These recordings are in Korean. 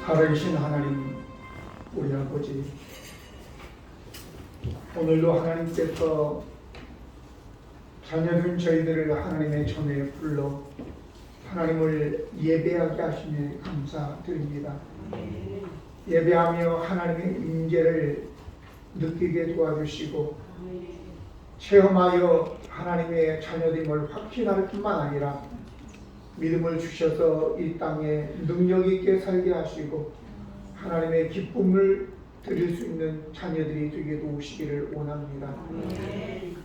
살아계신 하나님, 우리 아버지, 오늘도 하나님께서 자녀된 저희들을 하나님의 전에 불러 하나님을 예배하게 하시니 감사드립니다. 예배하며 하나님의 임재를 느끼게 도와주시고 체험하여 하나님의 자녀됨을 확신할 뿐만 아니라 믿음을 주셔서 이 땅에 능력 있게 살게 하시고 하나님의 기쁨을 드릴 수 있는 자녀들이 되게 도우시기를 원합니다.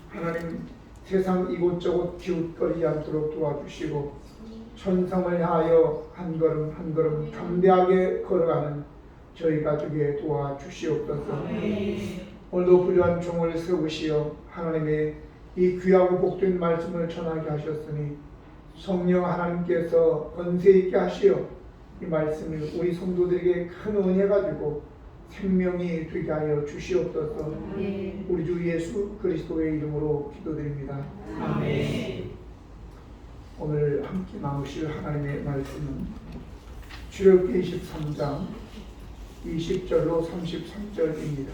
하나님, 세상 이곳저곳 기웃거리지 않도록 도와주시고 천성을 향하여 한 걸음 한 걸음 담대하게 걸어가는 저희가 되게 도와주시옵소서. 오늘도 부유한 종을 세우시어 하나님의 이 귀하고 복된 말씀을 전하게 하셨으니 성령 하나님께서 권세 있게 하시어 이 말씀을 우리 성도들에게 큰 은혜가 되고 생명이 되게 하여 주시옵소서. 우리 주 예수 그리스도의 이름으로 기도드립니다. 아멘. 오늘 함께 나누실 하나님의 말씀은 출애굽기 23장 20절로 33절입니다.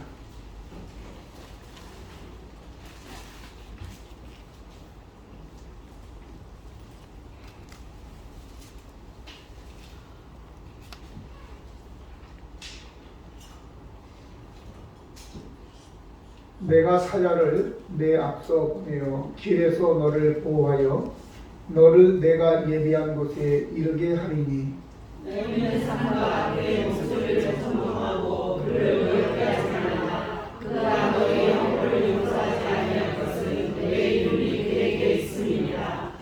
내가 사자를 내 앞서 보내어 길에서 너를 보호하여 너를 내가 예비한 곳에 이르게 하리니 너희는 산과 그의 목소리를 청종하고 그를 노엽게 하지 말라. 그가 너희의 허물을 용서하지 아니할 것은 내 이름이 그에게 있음이니라.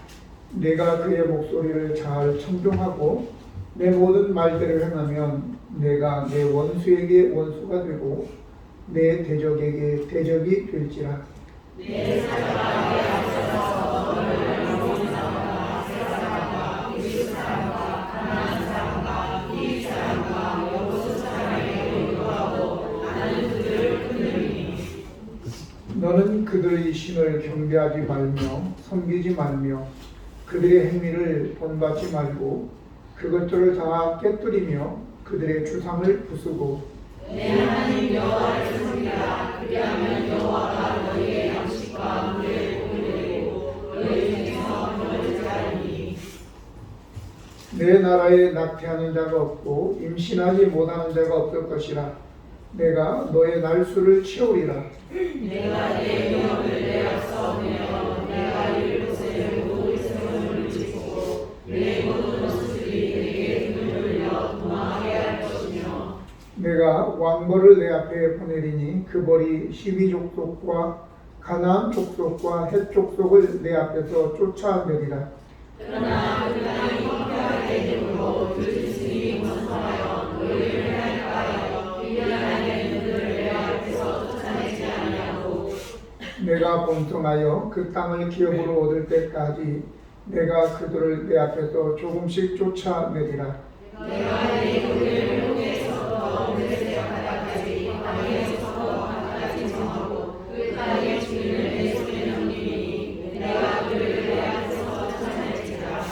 내가 그의 목소리를 잘 청종하고 내 모든 말들을 행하면 내가 내 원수에게 원수가 되고 내 대적에게 대적이 될지라. 내 사자가 내 앞서서 너를 영원히 사람과 새 사람과 그리스 사람과 가나안 사람과 이 사람과 여호수 사람에게 인도하고 나는 그들을 끊으리니 너는 그들의 신을 경배하지 말며 섬기지 말며 그들의 행위를 본받지 말고 그것들을 다 깨뜨리며 그들의 주상을 부수고 내 하나님 여호와를 섬기라. 그리하면 여호와가 너희의 양식과 물의 복을 내리고 너희 중에서 병을 자르니 내 나라에 낙태하는 자가 없고 임신하지 못하는 자가 없을 것이라. 내가 너의 날수를 채우리라. 내가 내 명을 내 앞서 보내어 내가 이를 곳에 모든 세원을 짓고 내 모든 원수들이 내게 등을 돌려 도망하게 할 것이며 내가 왕벌을 내 앞에 보내리니 그 벌이 12족속과 가나안 족속과 헷 족속을 내 앞에서 쫓아내리라. 그러나 그 땅이 황폐하게 되므로 그 짐승이 번성하여 너희를 해할까 하여 미련하게 너희를 내 앞에서 쫓아내지 아니하고 내가 번성하여 그 땅을 기업으로 얻을 때까지 내가 그들을 내 앞에서 조금씩 쫓아내리라. 내가 내 교회를 홍해에서부터 메세아까지 땅에서부터 하나까지 정하고 그 땅의 주인을 내 손에 넘기니 내가 그들을 내 앞에서 쫓아낼지라.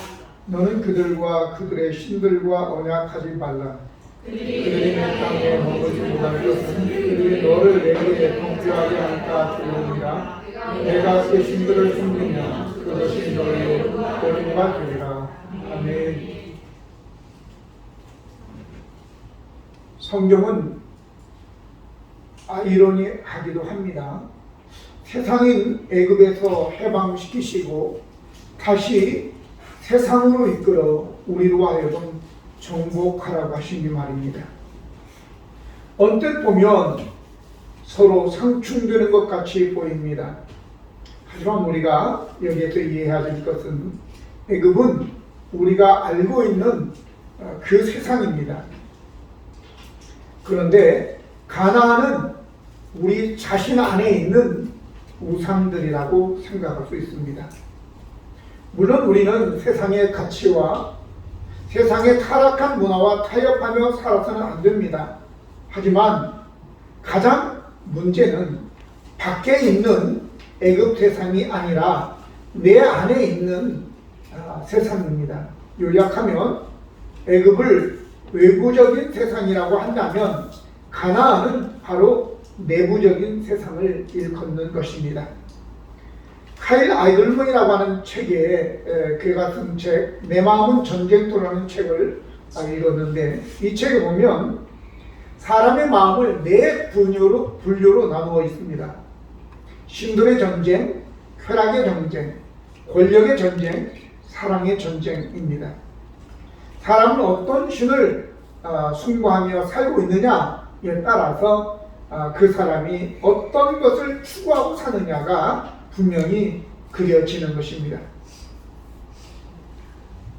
너는 그들과 그들의 신들과 언약하지 말라. 그들이 내 땅에 먹을지 못할 것은 그들이 너를 내게 통치하게 할까 두려우니라. 내가 그 신들을 숨기면 그것이 너희의 권위가 되리라. 아멘. 성경은 아이러니하기도 합니다. 세상인 애굽에서 해방시키시고 다시 세상으로 이끌어 우리로 하여금 정복하라고 하시니 말입니다. 언뜻 보면 서로 상충되는 것 같이 보입니다. 하지만 우리가 여기에서 이해해야 될 것은 애굽은 우리가 알고 있는 그 세상입니다. 그런데 가나안은 우리 자신 안에 있는 우상들이라고 생각할 수 있습니다. 물론 우리는 세상의 가치와 세상의 타락한 문화와 타협하며 살아서는 안 됩니다. 하지만 가장 문제는 밖에 있는 애굽 세상이 아니라 내 안에 있는 세상입니다. 요약하면 애굽을 외부적인 세상이라고 한다면 가나안은 바로 내부적인 세상을 일컫는 것입니다. 카일 아이들먼이라고 하는 책에 그가 쓴 책, 내 마음은 전쟁터라는 책을 읽었는데, 이 책에 보면 사람의 마음을 네 분류로 나누어 있습니다. 신들의 전쟁, 쾌락의 전쟁, 권력의 전쟁, 사랑의 전쟁입니다. 사람은 어떤 신을 숭고하며 살고 있느냐에 따라서 그 사람이 어떤 것을 추구하고 사느냐가 분명히 그려지는 것입니다.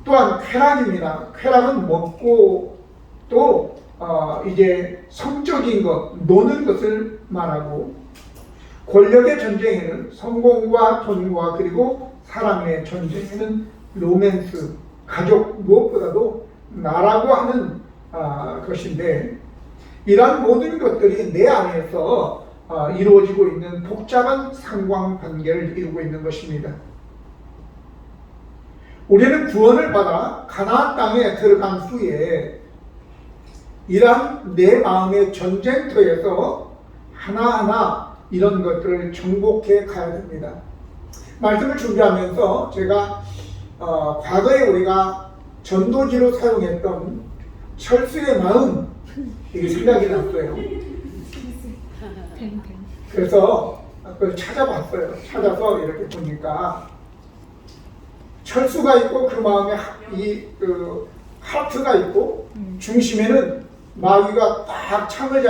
또한 쾌락입니다. 쾌락은 먹고 또 이제 성적인 것, 노는 것을 말하고, 권력의 전쟁에는 성공과 돈과 그리고 사랑의 전쟁에는 로맨스, 가족, 무엇보다도 나라고 하는 것인데, 이러한 모든 것들이 내 안에서 이루어지고 있는 복잡한 상관관계를 이루고 있는 것입니다. 우리는 구원을 받아 가나안 땅에 들어간 후에 이러한 내 마음의 전쟁터에서 하나하나 이런 것들을 정복해 가야 됩니다. 말씀을 준비하면서 제가 과거에 우리가 전도지로 사용했던 철수의 마음, 이게 생각이 났어요. 그래서 그걸 찾아봤어요. 찾아서 이렇게 보니까 철수가 있고 그 마음에 하트가 있고 중심에는 마귀가 딱 창을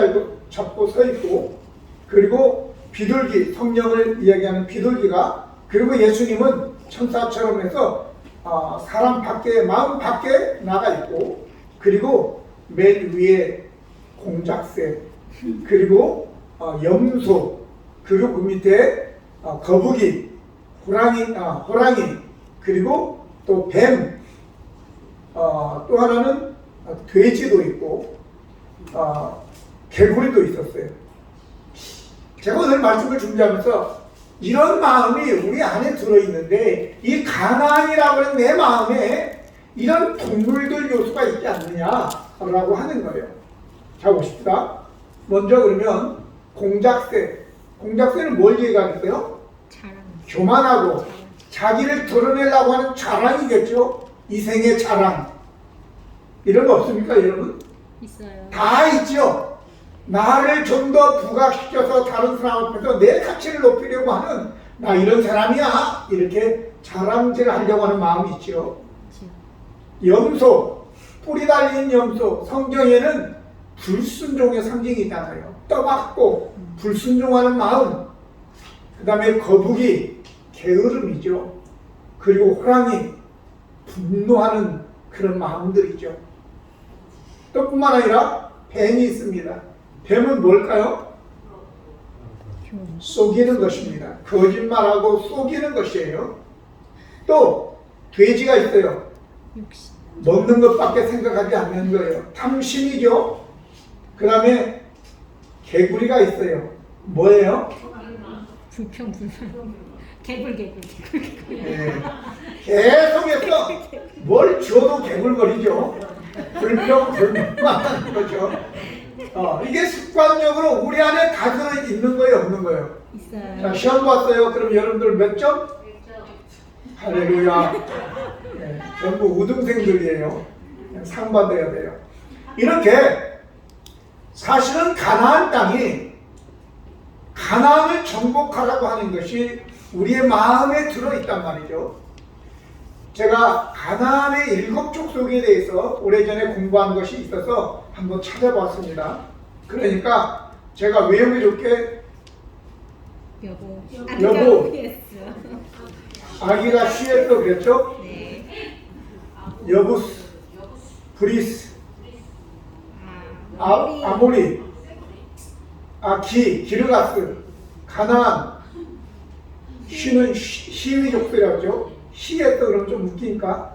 잡고 서 있고, 그리고 비둘기, 성령을 이야기하는 비둘기가, 그리고 예수님은 천사처럼 해서 사람 밖에, 마음 밖에 나가 있고, 그리고 맨 위에 공작새, 그리고 염소, 그리고 그 밑에 거북이, 호랑이, 그리고 또 뱀, 또 하나는 돼지도 있고 개구리도 있었어요. 제가 오늘 말씀을 준비하면서 이런 마음이 우리 안에 들어있는데, 이 가나안이라고 하는 내 마음에 이런 동물들 요소가 있지 않느냐라고 하는 거예요. 자, 봅시다. 먼저 그러면 공작새는 뭘 얘기하겠어요? 자랑. 교만하고 자기를 드러내려고 하는 자랑이겠죠. 이생의 자랑. 이런 거 없습니까, 여러분? 있어요. 다 있죠. 나를 좀 더 부각시켜서 다른 사람 앞에서 내 가치를 높이려고 하는, 나 이런 사람이야, 이렇게 자랑질을 하려고 하는 마음이 있죠. 염소, 뿌리 달린 염소, 성경에는 불순종의 상징이잖아요. 떠받고 불순종하는 마음. 그 다음에 거북이, 게으름이죠. 그리고 호랑이, 분노하는 그런 마음들이죠. 또 뿐만 아니라 뱀이 있습니다. 뱀은 뭘까요? 속이는 것입니다. 거짓말하고 속이는 것이에요. 또 돼지가 있어요. 먹는 것밖에 생각하지 않는 거예요. 탐심이죠. 그 다음에 개구리가 있어요. 뭐예요? 불평. 개굴. 네. 계속해서 뭘 줘도 개굴거리죠. 불평만 하는 거죠. 이게 습관적으로 우리 안에 다 들어있는 거예요, 없는 거예요? 있어요. 자, 시험 봤어요. 그럼 여러분들 몇 점? 할렐루야. 네, 전부 우등생들이에요. 상 받아야 돼요. 이렇게 사실은 가나안 땅이, 가나안을 정복하라고 하는 것이 우리의 마음에 들어있단 말이죠. 제가 가나안의 7 족속에 대해서 오래전에 공부한 것이 있어서 한번 찾아봤습니다. 그러니까 제가 외우기 좋게 여보, 아기가 쉬었어 그랬죠? 네. 여부스, 브리스, 아모리, 기르가스, 가나안, 쉬는 시위 족속이라죠. 시했어 그러면 좀 웃기니까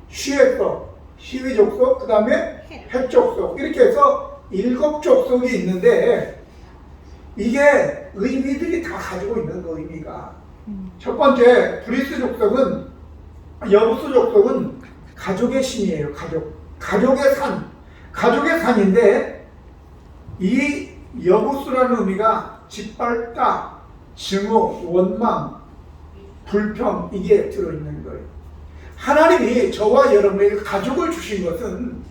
쉬했어, 시위 족속, 그 다음에 헷 족속, 이렇게 해서 7 족속이 있는데, 이게 의미들이 다 가지고 있는 그 의미가, 첫 번째 브리스 족속은, 여부스 족속은 가족의 신이에요. 가족의 산인데 이 여부수라는 의미가 짓밟다, 증오, 원망, 불평 이게 들어있는 거예요. 하나님이 저와 여러분에게 가족을 주신 것은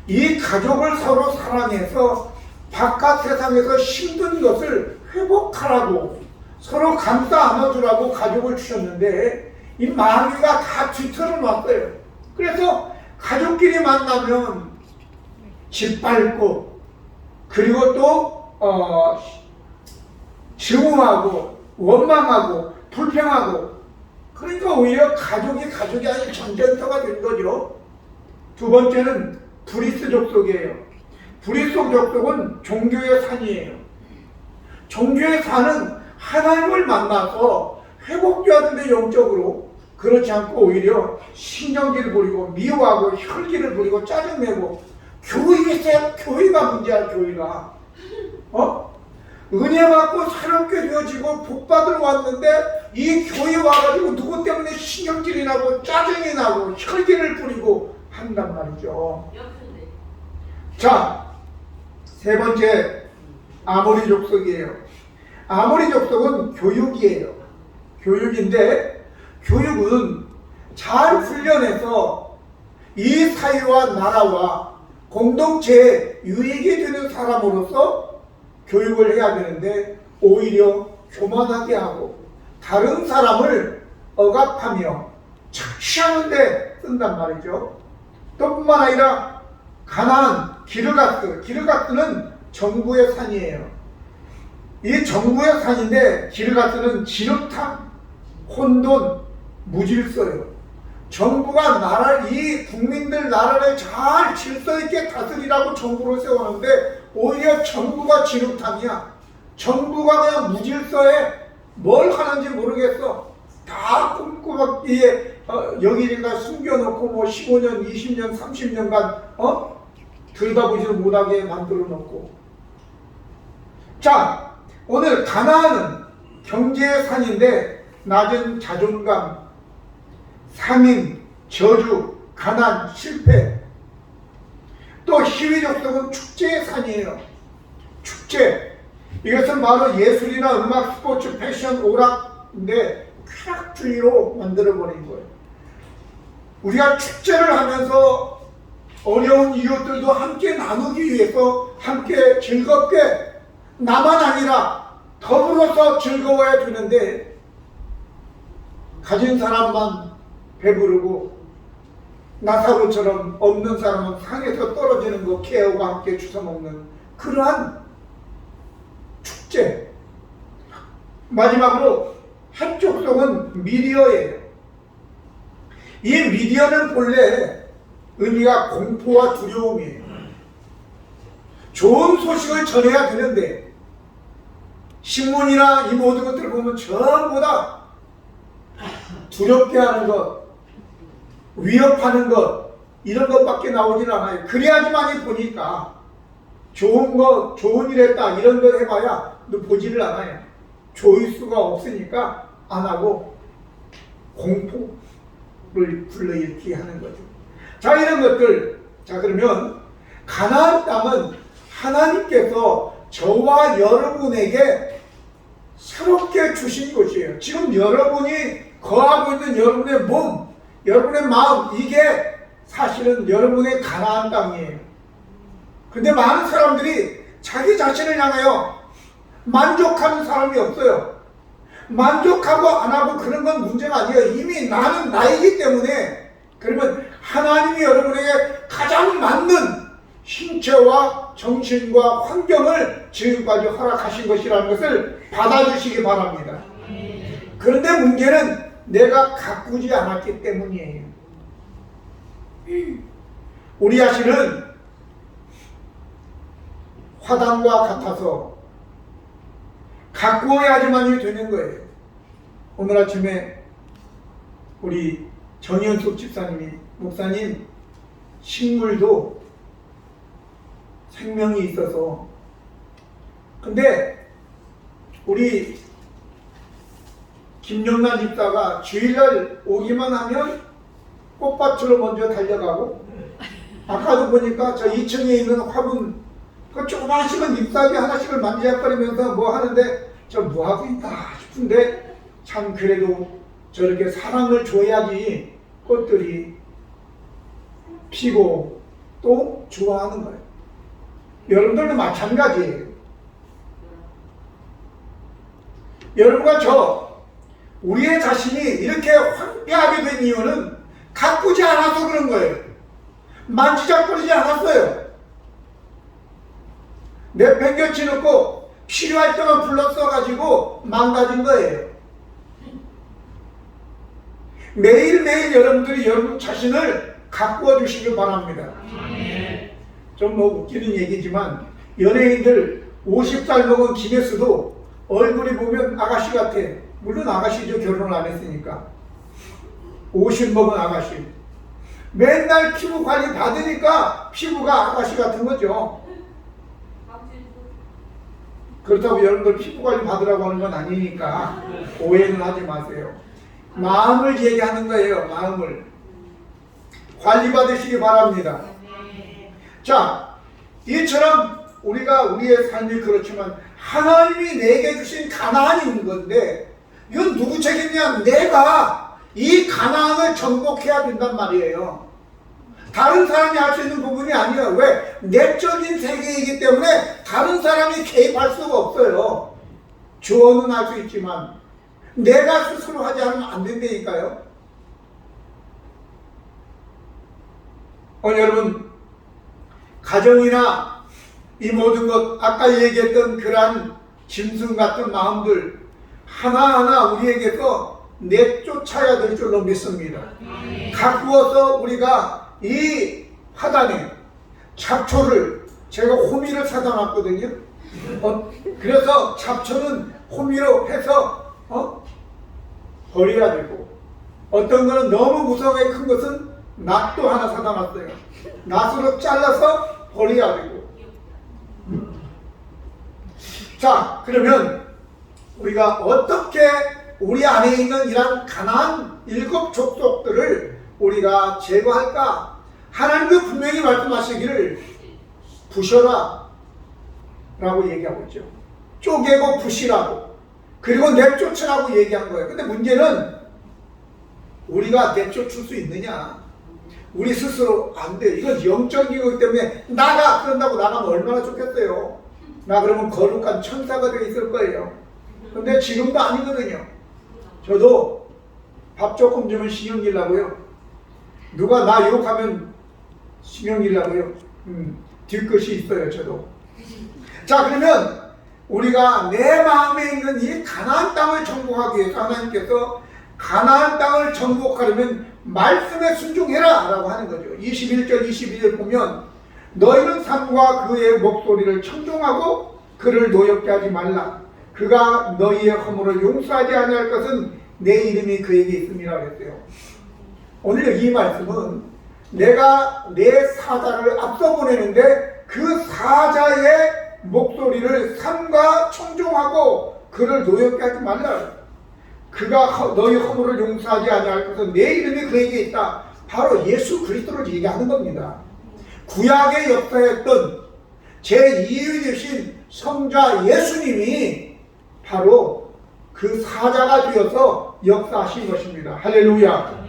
이 가족을 서로 사랑해서 바깥 세상에서 힘든 것을 회복하라고 서로 감싸 안아주라고 가족을 주셨는데 이 마귀가 다 뒤틀어 놨어요. 그래서 가족끼리 만나면 짓밟고 그리고 또 증오하고 원망하고 불평하고 그러니까 오히려 가족이 아닌 전쟁터가 된 거죠. 두 번째는 브리스 족속이에요. 브리스 족속은 종교의 산이에요. 종교의 산은 하나님을 만나서 회복돼야 되는데 영적으로 그렇지 않고 오히려 신경질을 부리고 미워하고 혈기를 부리고 짜증내고 교회가 문제야. 교회가 은혜 받고 새롭게 되어지고 복 받으러 왔는데 이 교회 와가지고 누구 때문에 신경질이 나고 짜증이 나고 혈기를 부리고 한단 말이죠. 자, 세 번째 아모리 족속이에요. 아모리 족속은 교육이에요. 교육인데 교육은 잘 훈련해서 이 사회와 나라와 공동체에 유익이 되는 사람으로서 교육을 해야 되는데 오히려 교만하게 하고 다른 사람을 억압하며 착취하는 데 쓴단 말이죠. 또 뿐만 아니라 가나안, 기르가스는 정부의 산이에요. 이 정부의 산인데 기르가스는 진흙탕, 혼돈, 무질서예요. 정부가 이 국민들 나라를 잘 질서 있게 다스리라고 정부를 세우는데 오히려 정부가 진흙탕이야. 정부가 그냥 무질서에 뭘 하는지 모르겠어. 다 꼼꼼하게 여기다가 숨겨놓고 뭐 15년, 20년, 30년간 들여다보지도 못하게 만들어 놓고. 자, 오늘 가나안은 경제의 산인데 낮은 자존감, 상인, 저주, 가난, 실패. 또 희위 족속은 축제의 산이에요. 축제. 이것은 바로 예술이나 음악, 스포츠, 패션, 오락인데 쾌락주의로 만들어버린 거예요. 우리가 축제를 하면서 어려운 이웃들도 함께 나누기 위해서 함께 즐겁게 나만 아니라 더불어서 즐거워야 되는데 가진 사람만 배부르고 나사로처럼 없는 사람은 상에서 떨어지는 거 개하고 함께 주워 먹는 그러한 축제. 마지막으로 햇족속은 미디어예요. 이 미디어는 본래 의미가 공포와 두려움이에요. 좋은 소식을 전해야 되는데 신문이나 이 모든 것들을 보면 전부 다 두렵게 하는 것, 위협하는 것 이런 것밖에 나오질 않아요. 그래야지만이 보니까 좋은 거, 좋은 일 했다 이런 거 해봐야 너 보지를 않아요. 조회수가 없으니까 안 하고 공포를 불러일으키게 하는 거죠. 자, 이런 것들. 자, 그러면 가나안 땅은 하나님께서 저와 여러분에게 새롭게 주신 곳이에요. 지금 여러분이 거하고 있는 여러분의 몸, 여러분의 마음, 이게 사실은 여러분의 가나안 땅이에요. 근데 많은 사람들이 자기 자신을 향하여 만족하는 사람이 없어요. 만족하고 안 하고 그런 건 문제가 아니에요. 이미 나는 나이기 때문에. 그러면 하나님이 여러분에게 가장 맞는 신체와 정신과 환경을 지금까지 허락하신 것이라는 것을 받아주시기 바랍니다. 그런데 문제는 내가 가꾸지 않았기 때문이에요. 우리 자신은 화단과 같아서 가꾸어야지만이 되는 거예요. 오늘 아침에 우리 정현숙 집사님이 목사님, 식물도 생명이 있어서 근데 우리 김영란 집사가 주일날 오기만 하면 꽃밭으로 먼저 달려가고 아까도 보니까 저 2층에 있는 화분 그 조그마식은 잎사귀 하나씩을 만지작거리면서 뭐 하는데 저 뭐하고 있나 싶은데 참 그래도 저렇게 사랑을 줘야지 꽃들이 피고 또 좋아하는 거예요. 여러분들도 마찬가지예요. 여러분과 저 우리의 자신이 이렇게 황폐하게 된 이유는 가꾸지 않아서 그런 거예요. 만지작거리지 않았어요. 내팽개치 놓고 필요할 때만 불러 써가지고 망가진 거예요. 매일매일 여러분들이 여러분 자신을 가꾸어 주시길 바랍니다. 좀 뭐 웃기는 얘기지만 연예인들 50살 먹은 김혜수도 얼굴이 보면 아가씨 같아. 물론 아가씨죠. 결혼을 안 했으니까. 50 먹은 아가씨. 맨날 피부 관리 받으니까 피부가 아가씨 같은 거죠. 그렇다고 여러분들 피부 관리 받으라고 하는 건 아니니까 오해는 하지 마세요. 마음을 얘기하는 거예요. 마음을. 관리 받으시기 바랍니다. 자, 이처럼 우리가 우리의 삶이 그렇지만 하나님이 내게 주신 가나안이 있는 건데 이건 누구 책임이냐? 내가 이 가나안을 정복해야 된단 말이에요. 다른 사람이 할 수 있는 부분이 아니에요. 왜? 내적인 세계이기 때문에 다른 사람이 개입할 수가 없어요. 조언은 할 수 있지만 내가 스스로 하지 않으면 안 된다니까요. 여러분, 가정이나 이 모든 것, 아까 얘기했던 그러한 짐승 같은 마음들 하나하나 우리에게서 내쫓아야 될 줄로 믿습니다. 가꾸어서 우리가 이 화단에 잡초를, 제가 호미를 사다 놨거든요. 그래서 잡초는 호미로 해서 버려야 되고, 어떤 거는 너무 무성하게 큰 것은 낫도 하나 사다 놨어요. 낫으로 잘라서 버려야 되고. 자, 그러면 우리가 어떻게 우리 안에 있는 이런 가나안 7 족속들을 우리가 제거할까? 하나님도 분명히 말씀하시기를 부셔라 라고 얘기하고 있죠. 쪼개고 부시라고, 그리고 내쫓으라고 얘기한 거예요. 근데 문제는 우리가 내쫓을 수 있느냐? 우리 스스로 안 돼요. 이건 영적인 거기 때문에 나가! 그런다고 나가면 얼마나 좋겠어요. 나 그러면 거룩한 천사가 되어 있을 거예요. 근데 지금도 아니거든요. 저도 밥 조금 주면 신경 질라고요. 누가 나 욕하면 신경 질라고요. 뒤끝이 있어요. 저도. 자, 그러면 우리가 내 마음에 있는 이 가나안 땅을 정복하기 위해서 하나님께서 가나안 땅을 정복하려면 말씀에 순종해라 라고 하는 거죠. 21절 22절 보면 너희는 삶과 그의 목소리를 청종하고 그를 노엽게 하지 말라. 그가 너희의 허물을 용서하지 아니할 것은 내 이름이 그에게 있음이라 그랬어요. 오늘 이 말씀은 내가 내 사자를 앞서 보내는데 그 사자의 목소리를 삼가 청종하고 그를 노엽게 하지 말라. 그가 너희 허물을 용서하지 아니할 것은 내 이름이 그에게 있다. 바로 예수 그리스도를 얘기하는 겁니다. 구약의 역사였던 제2위 되신 성자 예수님이 바로 그 사자가 되어서 역사하신 것입니다. 할렐루야.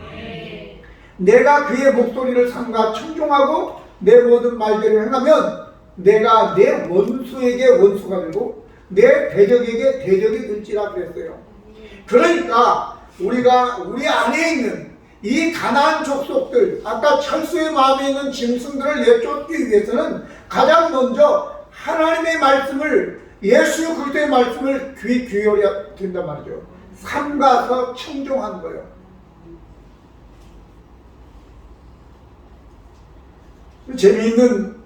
내가 그의 목소리를 삼가 청종하고 내 모든 말대로 행하면 내가 내 원수에게 원수가 되고 내 대적에게 대적이 될지라 그랬어요. 그러니까 우리가 우리 안에 있는 이 가나안 족속들, 아까 철수의 마음에 있는 짐승들을 내쫓기 위해서는 가장 먼저 하나님의 말씀을, 예수 그리스도의 말씀을 귀 기울여야 된단 말이죠. 삼가서 청종하는 거예요. 재미있는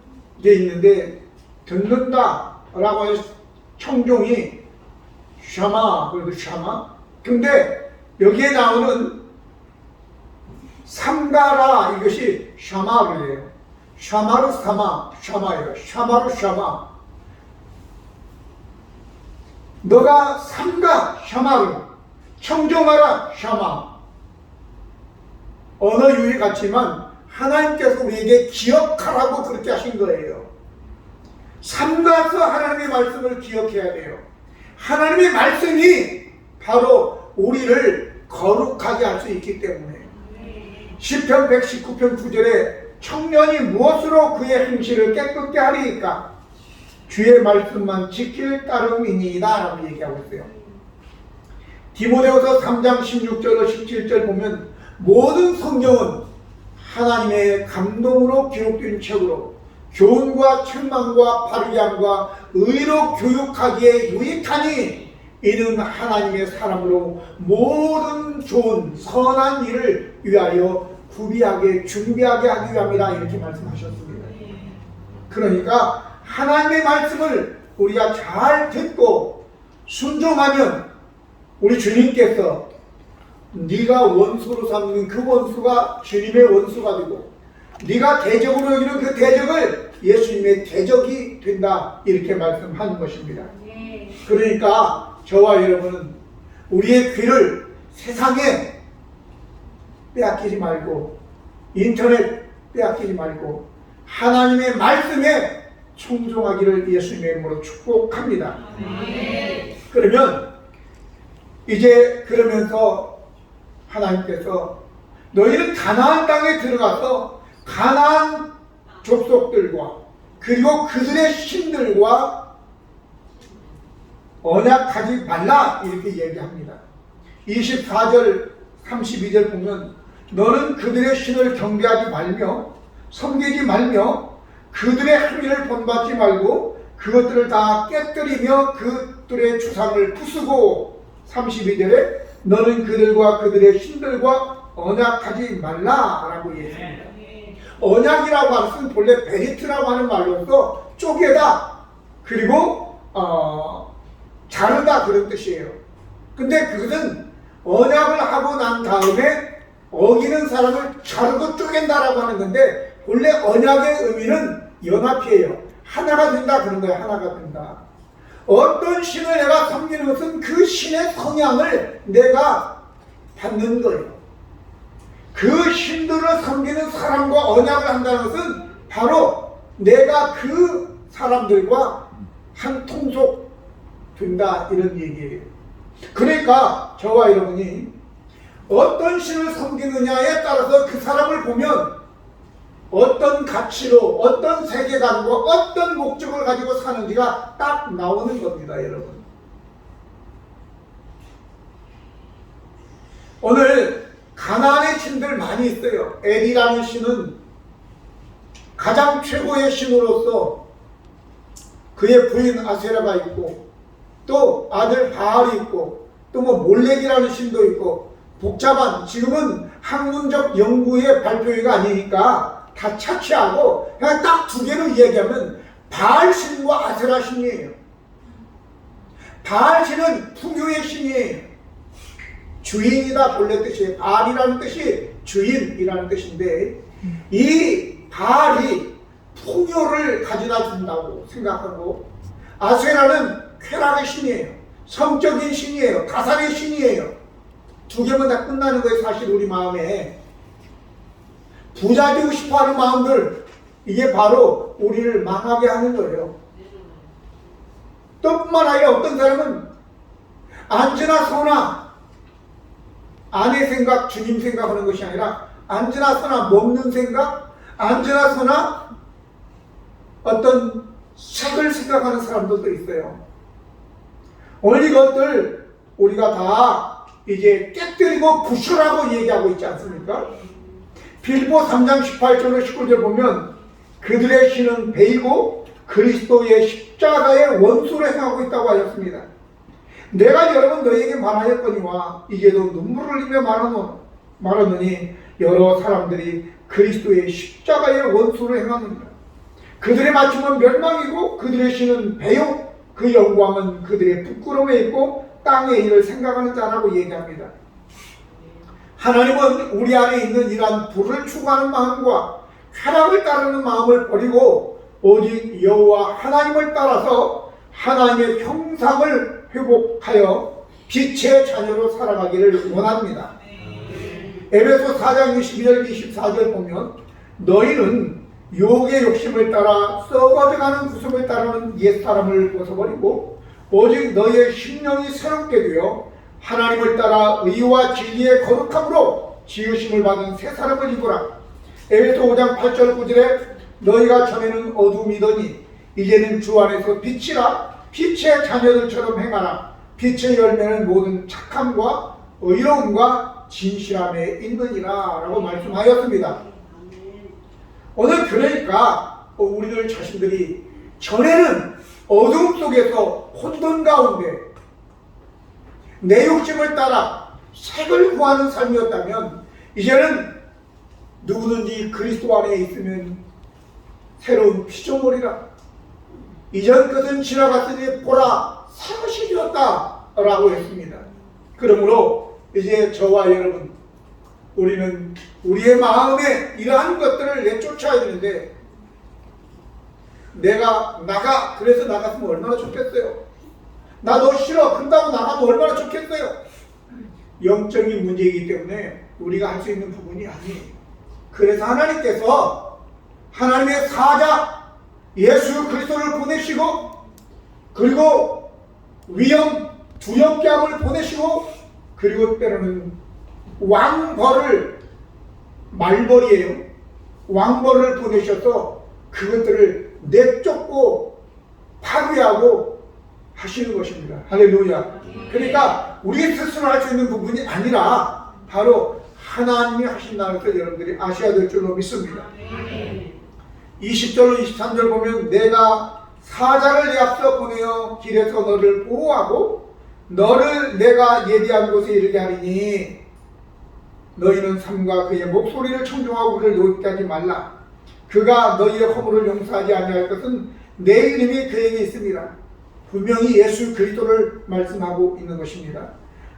게 있는데, 듣는다 라고 해서 청종이 샤마, 그래도 샤마. 근데 여기에 나오는 삼가라, 이것이 샤마르예요. 샤마르 사마, 샤마예요. 샤마르 샤마. 너가 삼가, 샤마르. 청종하라, 샤마. 언어 유희 같지만 하나님께서 우리에게 기억하라고 그렇게 하신 거예요. 삼가서 하나님의 말씀을 기억해야 돼요. 하나님의 말씀이 바로 우리를 거룩하게 할 수 있기 때문에 시편 119편 9절에 청년이 무엇으로 그의 행실을 깨끗게 하리이까 주의 말씀만 지킬 따름이니이다 라고 얘기하고 있어요. 디모데후서 3장 16절로 17절 보면 모든 성경은 하나님의 감동으로 기록된 책으로 교훈과 책망과 바르게 함과 의로 교육하기에 유익하니 이는 하나님의 사람으로 모든 좋은 선한 일을 위하여 구비하게 준비하게 하기 위함이라 이렇게 말씀하셨습니다. 그러니까 하나님의 말씀을 우리가 잘 듣고 순종하면 우리 주님께서 네가 원수로 삼는 그 원수가 주님의 원수가 되고 네가 대적으로 여기는 그 대적을 예수님의 대적이 된다 이렇게 말씀하는 것입니다. 그러니까 저와 여러분은 우리의 귀를 세상에 빼앗기지 말고 인터넷 빼앗기지 말고 하나님의 말씀에 청종하기를 예수님의 이름으로 축복합니다. 그러면 이제 그러면서 하나님께서 너희는 가나안 땅에 들어가서 가나안 족속들과 그리고 그들의 신들과 언약하지 말라 이렇게 얘기합니다. 24절 32절 보면 너는 그들의 신을 경배하지 말며 섬기지 말며 그들의 행위를 본받지 말고 그것들을 다 깨뜨리며 그들의 주상을 부수고 32절에 너는 그들과 그들의 신들과 언약하지 말라라고 얘기합니다. 언약이라고 하는 것은 본래 베리트라고 하는 말로서 쪼개다 그리고 자르다 그런 뜻이에요. 근데 그것은 언약을 하고 난 다음에 어기는 사람을 자르고 쪼갠다라고 하는 건데 본래 언약의 의미는 연합이에요. 하나가 된다 그런 거예요. 하나가 된다. 어떤 신을 내가 섬기는 것은 그 신의 성향을 내가 받는 거예요. 그 신들을 섬기는 사람과 언약을 한다는 것은 바로 내가 그 사람들과 한 통속 된다 이런 얘기예요. 그러니까 저와 여러분이 어떤 신을 섬기느냐에 따라서 그 사람을 보면 어떤 가치로 어떤 세계관과 어떤 목적을 가지고 사는지가 딱 나오는 겁니다. 여러분 오늘 가나안의 신들 많이 있어요. 엘이라는 신은 가장 최고의 신으로서 그의 부인 아세라가 있고 또 아들 바알이 있고 또 뭐 몰렉이라는 신도 있고 복잡한 지금은 학문적 연구의 발표회가 아니니까 다 차치하고 그냥 딱 두 개로 이야기하면 바알 신과 아세라 신이에요. 바알 신은 풍요의 신이에요. 주인이다 본래 뜻이에요. 바알이라는 뜻이 주인이라는 뜻인데 이 바알이 풍요를 가져다 준다고 생각하고 아세라는 쾌락의 신이에요. 성적인 신이에요. 가살의 신이에요. 두 개면 다 끝나는 거예요. 사실 우리 마음에 부자 되고 싶어하는 마음들 이게 바로 우리를 망하게 하는 거예요. 또 뿐만 아니라 어떤 사람은 앉으나 서나 아내 생각, 주님 생각하는 것이 아니라 앉으나 서나 먹는 생각, 앉으나 서나 어떤 색을 생각하는 사람들도 있어요. 오늘 이것들 우리가 다 이제 깨뜨리고 부수라고 얘기하고 있지 않습니까? 빌보 3장 18절로 19절 보면 그들의 신은 배이고 그리스도의 십자가의 원수로 행하고 있다고 하였습니다. 내가 여러분 너희에게 말하였거니와 이제도 눈물을 흘리며 말하노니 여러 사람들이 그리스도의 십자가의 원수로 행하느니라. 그들의 맞춤은 멸망이고 그들의 신은 배요 그 영광은 그들의 부끄러움에 있고 땅의 일을 생각하는 자라고 얘기합니다. 하나님은 우리 안에 있는 이러한 불을 추구하는 마음과 쾌락을 따르는 마음을 버리고 오직 여호와 하나님을 따라서 하나님의 형상을 회복하여 빛의 자녀로 살아가기를 원합니다. 에베소 4장 22절 24절 보면 너희는 유혹의 욕심을 따라 썩어져가는 구습을 따르는 옛사람을 벗어버리고 오직 너희의 심령이 새롭게 되어 하나님을 따라 의와 진리의 거룩함으로 지으심을 받은 새 사람을 입으라. 에베소 5장 8절 9절에 너희가 전에는 어둠이더니 이제는 주 안에서 빛이라. 빛의 자녀들처럼 행하라. 빛의 열매는 모든 착함과 의로움과 진실함에 있느니라 라고 말씀하였습니다. 오늘 그러니까 우리들 자신들이 전에는 어둠 속에서 혼돈 가운데 내 욕심을 따라 색을 구하는 삶이었다면 이제는 누구든지 그리스도 안에 있으면 새로운 피조물이라. 이전 것은 지나갔으니 보라 새 것이 되었다 라고 했습니다. 그러므로 이제 저와 여러분, 우리는 우리의 마음에 이러한 것들을 내쫓아야 되는데, 내가 나가, 그래서 나갔으면 얼마나 좋겠어요. 나 너 싫어, 그런다고 나가면 얼마나 좋겠어요. 영적인 문제이기 때문에 우리가 할 수 있는 부분이 아니에요. 그래서 하나님께서 하나님의 사자 예수 그리스도를 보내시고, 그리고 위험 두렵게함을 보내시고, 그리고 때로는 왕벌을, 말벌이에요. 왕벌을 보내셔서 그것들을 내쫓고 파괴하고 하시는 것입니다. 할렐루야. 그러니까 우리 스스로 할 수 있는 부분이 아니라 바로 하나님이 하신다는 것을 여러분들이 아셔야 될 줄로 믿습니다. 20절로 23절 보면 내가 사자를 내 앞서 보내어 길에서 너를 보호하고 너를 내가 예비한 곳에 이르게 하리니 너희는 삼가 그의 목소리를 청종하고 그를 노엽게 하지 말라. 그가 너희의 허물을 용서하지 아니할 것은 내 이름이 그에게 있습니다. 분명히 예수 그리스도를 말씀하고 있는 것입니다.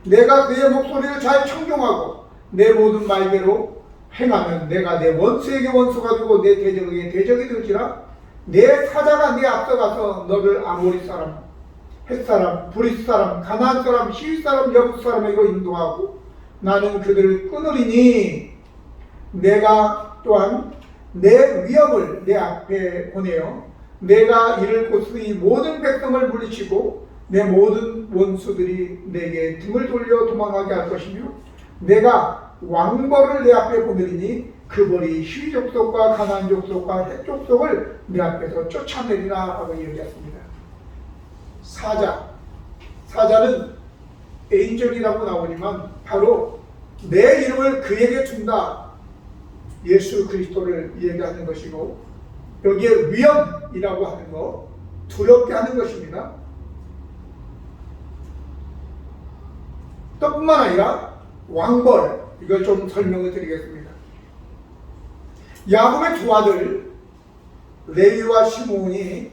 내가 그의 목소리를 잘 청종하고 내 모든 말대로 행하면 내가 내 원수에게 원수가 되고 내 대적에게 대적이 될지라. 내 사자가 내 앞서가서 너를 아모리 사람, 헷 사람, 브리스 사람, 가나안 사람, 시위 사람, 여부 사람에게로 인도하고 나는 그들을 끊으리니 내가 또한 내 위협을 내 앞에 보내어 내가 이를 곳의 이 모든 백성을 물리치고 내 모든 원수들이 내게 등을 돌려 도망하게 할 것이며 내가 왕벌을 내 앞에 보내리니 그 벌이 시위 족속과 가나안 족속과 헷 족속을 내 앞에서 쫓아내리라 하고 얘기했습니다. 사자는 에인절이라고 나오지만 바로 내 이름을 그에게 준다, 예수 그리스도를 얘기하는 것이고, 여기에 위험이라고 하는 거, 두렵게 하는 것입니다. 또 뿐만 아니라 왕벌, 이걸 좀 설명을 드리겠습니다. 야곱의 두 아들 레위와 시므온이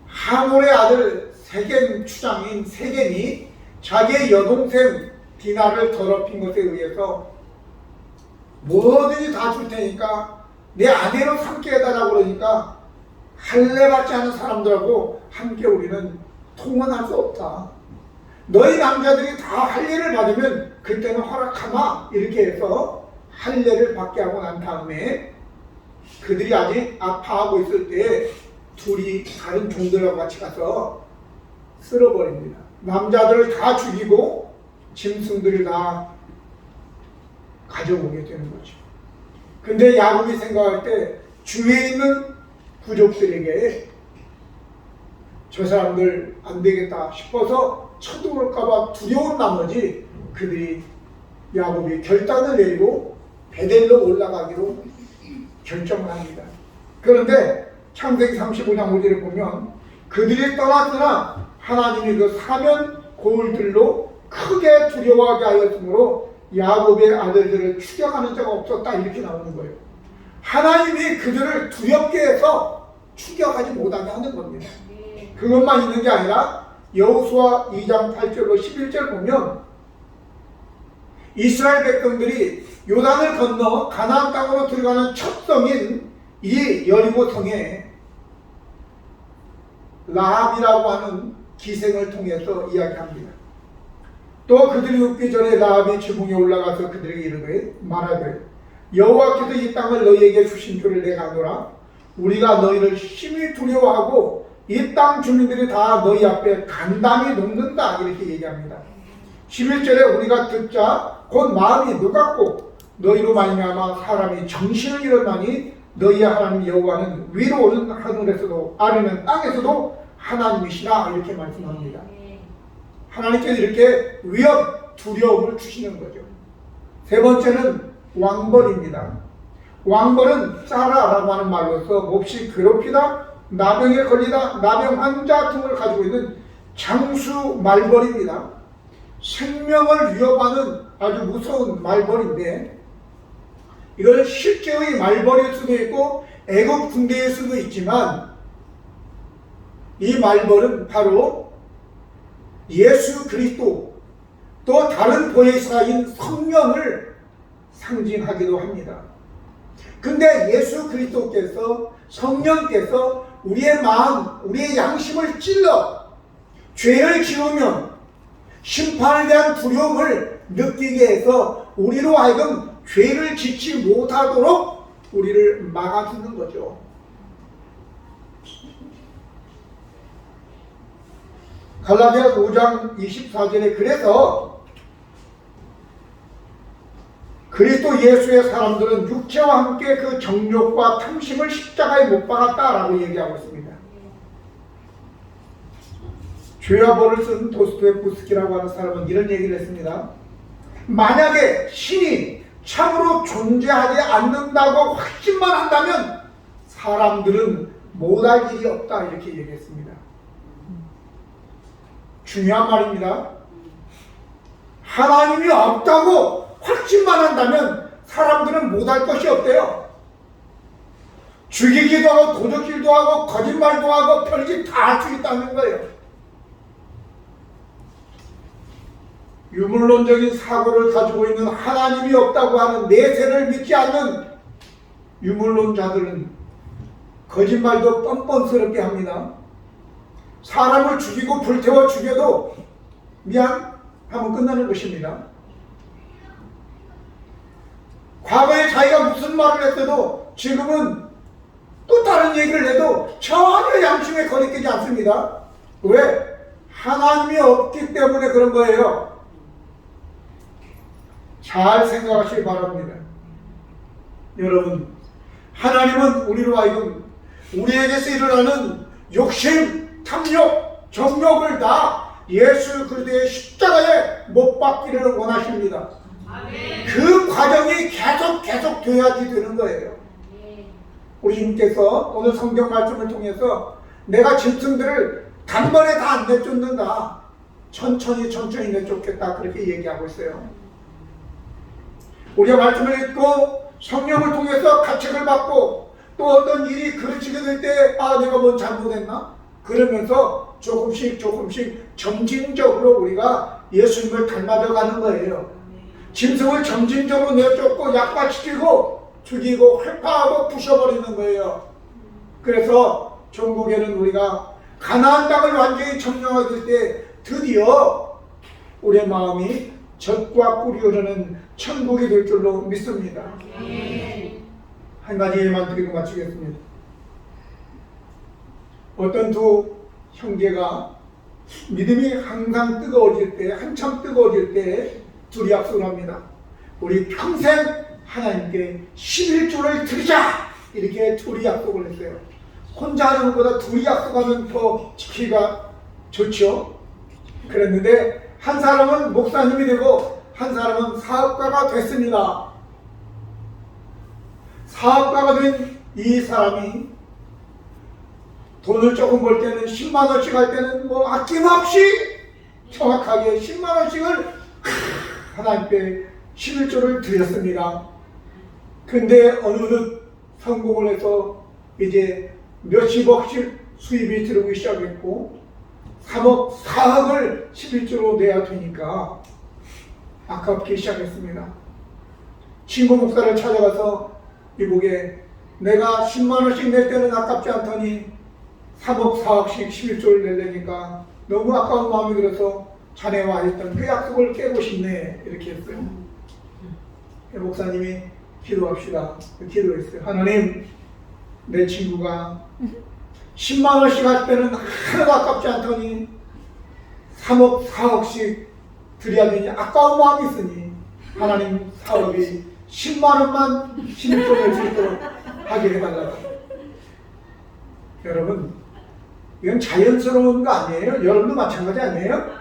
하몰의 아들 세겜 추장인 세겜이 자기의 여동생 디나를 더럽힌 것에 의해서 뭐든지 다 줄 테니까 내 아내로 삼게 해달라고 그러니까 할례받지 않은 사람들하고 함께 우리는 통혼할 수 없다. 너희 남자들이 다 할례를 받으면 그때는 허락하마, 이렇게 해서 할례를 받게 하고 난 다음에 그들이 아직 아파하고 있을 때 둘이 다른 종들하고 같이 가서 쓸어버립니다. 남자들을 다 죽이고 짐승들을 다 가져오게 되는 거죠. 근데 야곱이 생각할 때 주위에 있는 부족들에게 저 사람들 안 되겠다 싶어서 쳐들어올까봐 두려운 나머지 그들이 야곱이 결단을 내리고 베델로 올라가기로 결정을 합니다. 그런데 창세기 35장 5절에 보면 그들이 떠났으나 하나님이 그 사면 고울들로 크게 두려워하게 하였으므로 야곱의 아들들을 추격하는 자가 없었다, 이렇게 나오는 거예요. 하나님이 그들을 두렵게 해서 추격하지 못하게 하는 겁니다. 그것만 있는 게 아니라 여호수아 2장 8절로 11절 보면 이스라엘 백성들이 요단을 건너 가나안 땅으로 들어가는 첫 성인 이 여리고 성에 라합이라고 하는 기생을 통해서 이야기합니다. 또 그들이 눕기 전에 라합이 지붕에 올라가서 그들에게 이르되 말하되 여호와께서 이 땅을 너희에게 주신 줄을 내가 아노라. 우리가 너희를 심히 두려워하고 이 땅 주민들이 다 너희 앞에 간담이 녹는다 이렇게 얘기합니다. 11절에 우리가 듣자 곧 마음이 녹았고 너희로 말미암아 사람이 정신을 잃었나니 너희의 하나님 여호와는 위로는 하늘에서도 아래는 땅에서도 하나님이시라 이렇게 말씀합니다. 하나님께서 이렇게 위험, 두려움을 주시는 거죠. 세 번째는 왕벌입니다. 왕벌은 짜라라고 하는 말로서 몹시 괴롭히다, 나병에 걸리다, 나병 환자 등을 가지고 있는 장수 말벌입니다. 생명을 위협하는 아주 무서운 말벌인데 이걸 실제의 말벌일 수도 있고 애국 군대일 수도 있지만 이 말벌은 바로 예수 그리스도 또 다른 보혜사인 성령을 상징하기도 합니다. 근데 예수 그리스도께서 성령께서 우리의 마음, 우리의 양심을 찔러 죄를 지으면 심판에 대한 두려움을 느끼게 해서 우리로 하여금 죄를 짓지 못하도록 우리를 막아주는 거죠. 갈라디아서 5장 24절에 그래서 그리스도 예수의 사람들은 육체와 함께 그 정욕과 탐심을 십자가에 못 박았다라고 얘기하고 있습니다. 죄와 벌을 쓴 도스토옙스키라고 하는 사람은 이런 얘기를 했습니다. 만약에 신이 참으로 존재하지 않는다고 확신만 한다면 사람들은 못할 일이 없다 이렇게 얘기했습니다. 중요한 말입니다. 하나님이 없다고 확신만 한다면 사람들은 못할 것이 없대요. 죽이기도 하고 도적질도 하고 거짓말도 하고 별짓 다 할 수 있다는 거예요. 유물론적인 사고를 가지고 있는 하나님이 없다고 하는 내세를 믿지 않는 유물론자들은 거짓말도 뻔뻔스럽게 합니다. 사람을 죽이고 불태워 죽여도 미안 하면 끝나는 것입니다. 과거에 자기가 무슨 말을 했어도 지금은 또 다른 얘기를 해도 전혀 양심에 거리끼지 않습니다. 왜? 하나님이 없기 때문에 그런 거예요. 잘 생각하시기 바랍니다. 여러분, 하나님은 우리로 하여금 우리에게서 일어나는 욕심, 탐욕, 정욕을 다 예수 그리스도의 십자가에 못 박기를 원하십니다. 아멘. 그 과정이 계속 돼야지 되는 거예요. 우리 주님께서 오늘 성경 말씀을 통해서 내가 짐승들을 단번에 다 안 내쫓는다. 천천히 내쫓겠다. 그렇게 얘기하고 있어요. 우리가 말씀을 읽고 성령을 통해서 가책을 받고 또 어떤 일이 그르치게 될 때 내가 뭔 잘못했나? 그러면서 조금씩 점진적으로 우리가 예수님을 닮아져 가는 거예요. 짐승을 점진적으로 내쫓고 약화시키고 죽이고 회파하고 부셔버리는 거예요. 그래서 종국에는 우리가 가나안 땅을 완전히 점령하게 될 때 드디어 우리의 마음이 젖과 꿀이 흐르는 천국이 될 줄로 믿습니다. 한 가지 예만 드리고 마치겠습니다. 어떤 두 형제가 믿음이 항상 뜨거워질 때, 한참 뜨거워질 때 둘이 약속을 합니다. 우리 평생 하나님께 11조를 드리자! 이렇게 둘이 약속을 했어요. 혼자 하는 것보다 둘이 약속하면 더 지키기가 좋죠. 그랬는데 한 사람은 목사님이 되고 한 사람은 사업가가 됐습니다. 사업가가 된 이 사람이 돈을 조금 벌 때는 10만 원씩 할 때는 아낌없이 정확하게 10만 원씩을 하나님께 11조를 드렸습니다. 근데 어느덧 성공을 해서 이제 몇십억씩 수입이 들어오기 시작했고 3억, 4억을 11조로 내야 되니까 아깝기 시작했습니다. 친구 목사를 찾아가서 이보게 내가 10만 원씩 낼 때는 아깝지 않더니 3억, 4억씩 11조를 내려니까 너무 아까운 마음이 들어서 자네와 했던 그 약속을 깨고 싶네 이렇게 했어요. 목사님이 기도합시다. 기도했어요. 하나님, 내 친구가 10만 원씩 할 때는 하나도 아깝지 않더니 3억, 4억씩 드려야 되니 아까운 마음이 있으니 하나님 사업이 10만 원만 힘을 수 있도록 하게 해달라고. 여러분, 이건 자연스러운 거 아니에요? 여러분도 마찬가지 아니에요?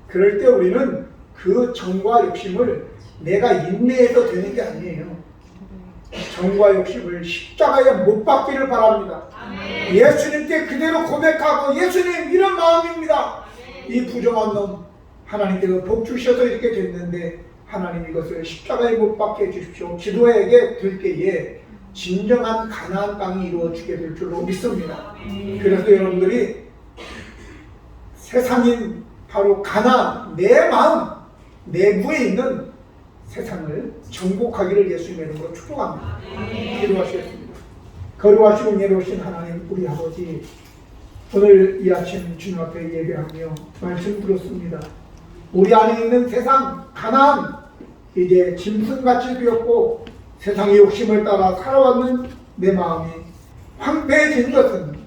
그럴 때 우리는 그 정과 욕심을 내가 인내해서 되는 게 아니에요. 정과 욕심을 십자가에 못 박기를 바랍니다. 예수님께 그대로 고백하고 예수님 이런 마음입니다. 이 부정한 놈 하나님께서 복 주셔서 이렇게 됐는데 하나님 이것을 십자가에 못 박게 해주십시오. 기도에게 들 때에 진정한 가나안 땅이 이루어지게 될 줄로 믿습니다. 그래서 여러분들이 세상인 바로 가나안, 내 마음 내부에 있는 세상을 정복하기를 예수님의 이름으로 축복합니다. 기도하시겠습니다. 거룩하시고 은혜로우신 하나님 우리 아버지, 오늘 이 아침 주님 앞에 예배하며 말씀 들었습니다. 우리 안에 있는 세상 가나안 이제 짐승같이 되었고 세상의 욕심을 따라 살아왔는 내 마음이 황폐해진 것은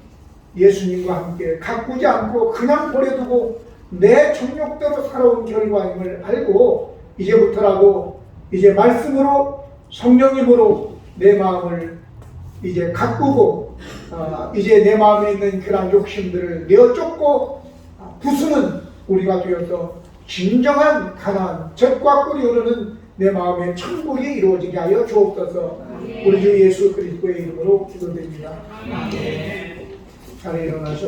예수님과 함께 가꾸지 않고 그냥 버려두고 내 정욕대로 살아온 결과임을 알고 이제부터라도 이제 말씀으로 성령님으로 내 마음을 이제 가꾸고 이제 내 마음에 있는 그런 욕심들을 내어 쫓고 부수는 우리가 되어서 진정한 가나안 젖과 꿀이 흐르는 내 마음의 천국이 이루어지게 하여 주옵소서. 우리 주 예수 그리스도의 이름으로 기도드립니다. 잘 일어나셔.